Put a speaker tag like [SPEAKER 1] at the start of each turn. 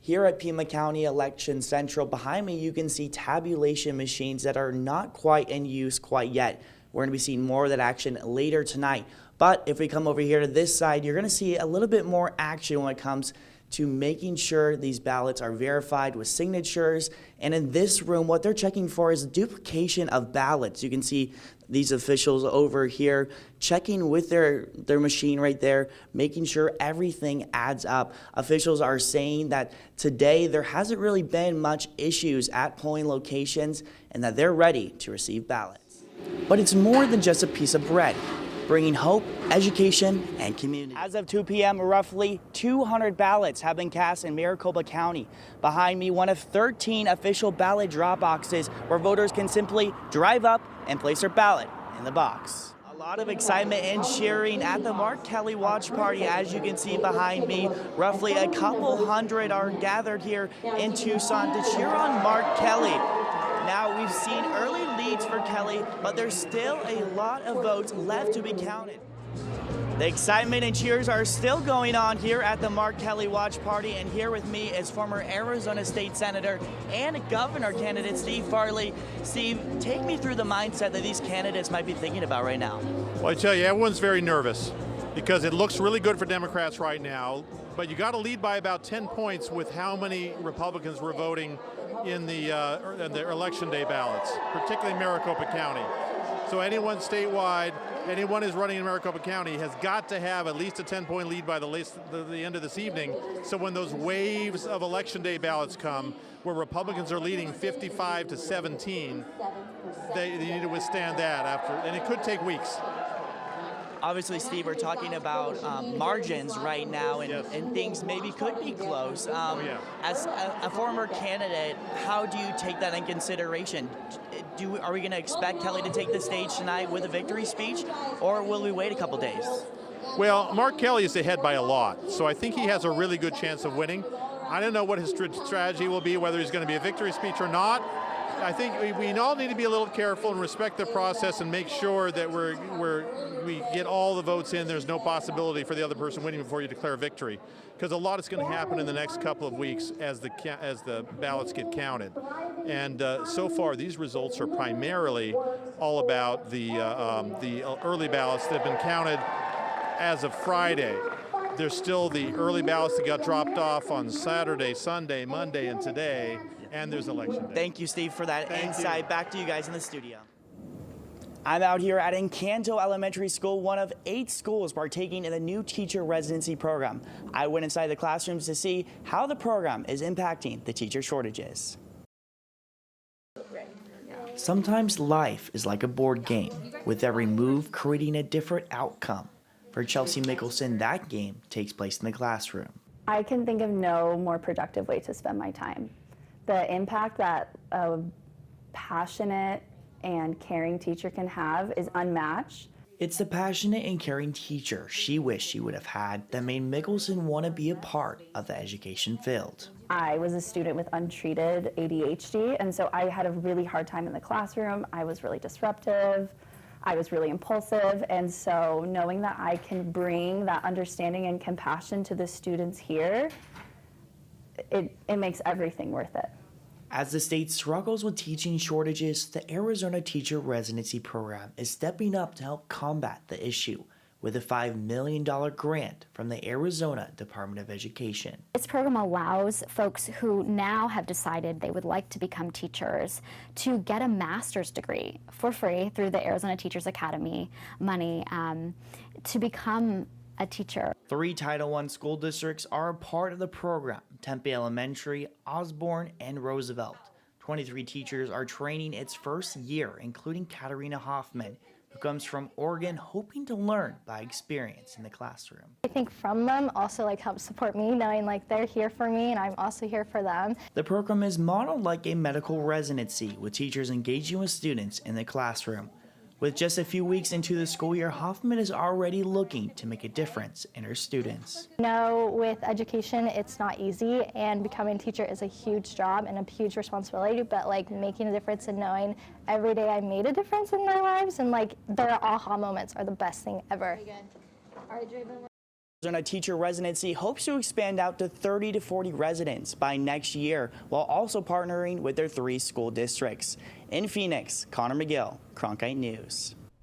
[SPEAKER 1] Here at Pima County Election Central, behind me you can see tabulation machines that are not quite in use quite yet. We're going to be seeing more of that action later tonight. But if we come over here to this side, you're going to see a little bit more action when it comes to making sure these ballots are verified with signatures. And in this room, what they're checking for is duplication of ballots. You can see these officials over here checking with their machine right there, making sure everything adds up. Officials are saying that today there hasn't really been much issues at polling locations and that they're ready to receive ballots. But it's more than just a piece of bread, bringing hope, education, and community. As of 2 p.m., roughly 200 ballots have been cast in Maricopa County. Behind me, one of 13 official ballot drop boxes where voters can simply drive up and place their ballot in the box. A lot of excitement and cheering at the Mark Kelly watch party. As you can see behind me, roughly a couple hundred are gathered here in Tucson to cheer on Mark Kelly. Now, we've seen early leads for Kelly, but there's still a lot of votes left to be counted. The excitement and cheers are still going on here at the Mark Kelly watch party, and here with me is former Arizona State Senator and Governor candidate Steve Farley. Steve, take me through the mindset that these candidates might be thinking about right now.
[SPEAKER 2] Well, I tell you, everyone's very nervous because it looks really good for Democrats right now, but you got to lead by about 10 points with how many Republicans were voting in the election day ballots, particularly Maricopa County. So anyone statewide, anyone who's running in Maricopa County has got to have at least a 10-point lead by the end of this evening. So when those waves of election day ballots come, where Republicans are leading 55 to 17, they need to withstand that and it could take weeks.
[SPEAKER 1] Obviously, Steve, we're talking about margins right now, and,
[SPEAKER 2] yes,
[SPEAKER 1] and things maybe could be close.
[SPEAKER 2] Yeah.
[SPEAKER 1] As a former candidate, how do you take that in consideration? Are we going to expect Kelly to take the stage tonight with a victory speech, or will we wait a couple days?
[SPEAKER 2] Well, Mark Kelly is ahead by a lot, so I think he has a really good chance of winning. I don't know what his strategy will be, whether he's going to be a victory speech or not. I think we all need to be a little careful and respect the process and make sure that we get all the votes in. There's no possibility for the other person winning before you declare victory, because a lot is going to happen in the next couple of weeks as the ballots get counted. And so far, these results are primarily all about the early ballots that have been counted as of Friday. There's still the early ballots that got dropped off on Saturday, Sunday, Monday, and today, and there's election day.
[SPEAKER 1] Thank you, Steve, for that insight.
[SPEAKER 2] You.
[SPEAKER 1] Back to you guys in the studio. I'm out here at Encanto Elementary School, one of 8 schools partaking in the new teacher residency program. I went inside the classrooms to see how the program is impacting the teacher shortages. Sometimes life is like a board game, with every move creating a different outcome. For Chelsea Mickelson, that game takes place in the classroom.
[SPEAKER 3] I can think of no more productive way to spend my time. The impact that a passionate and caring teacher can have is unmatched.
[SPEAKER 1] It's the passionate and caring teacher she wished she would have had that made Mickelson want to be a part of the education field.
[SPEAKER 3] I was a student with untreated ADHD, and so I had a really hard time in the classroom. I was really disruptive. I was really impulsive, and so knowing that I can bring that understanding and compassion to the students here, it makes everything worth it.
[SPEAKER 1] As the state struggles with teaching shortages, the Arizona Teacher Residency Program is stepping up to help combat the issue with a $5 million grant from the Arizona Department of Education.
[SPEAKER 4] This program allows folks who now have decided they would like to become teachers to get a master's degree for free through the Arizona Teachers Academy money to become a teacher.
[SPEAKER 1] 3 Title I school districts are a part of the program: Tempe Elementary, Osborne, and Roosevelt. 23 teachers are training its first year, including Katarina Hoffman, who comes from Oregon, hoping to learn by experience in the classroom.
[SPEAKER 5] I think from them also helps support me, knowing they're here for me and I'm also here for them.
[SPEAKER 1] The program is modeled like a medical residency, with teachers engaging with students in the classroom. With just a few weeks into the school year, Hoffman is already looking to make a difference in her students.
[SPEAKER 5] With education, it's not easy, and becoming a teacher is a huge job and a huge responsibility, but making a difference and knowing every day I made a difference in their lives, and their aha moments are the best thing ever.
[SPEAKER 1] A teacher residency hopes to expand out to 30 to 40 residents by next year, while also partnering with their 3 school districts. In Phoenix, Conor McGill, Cronkite News.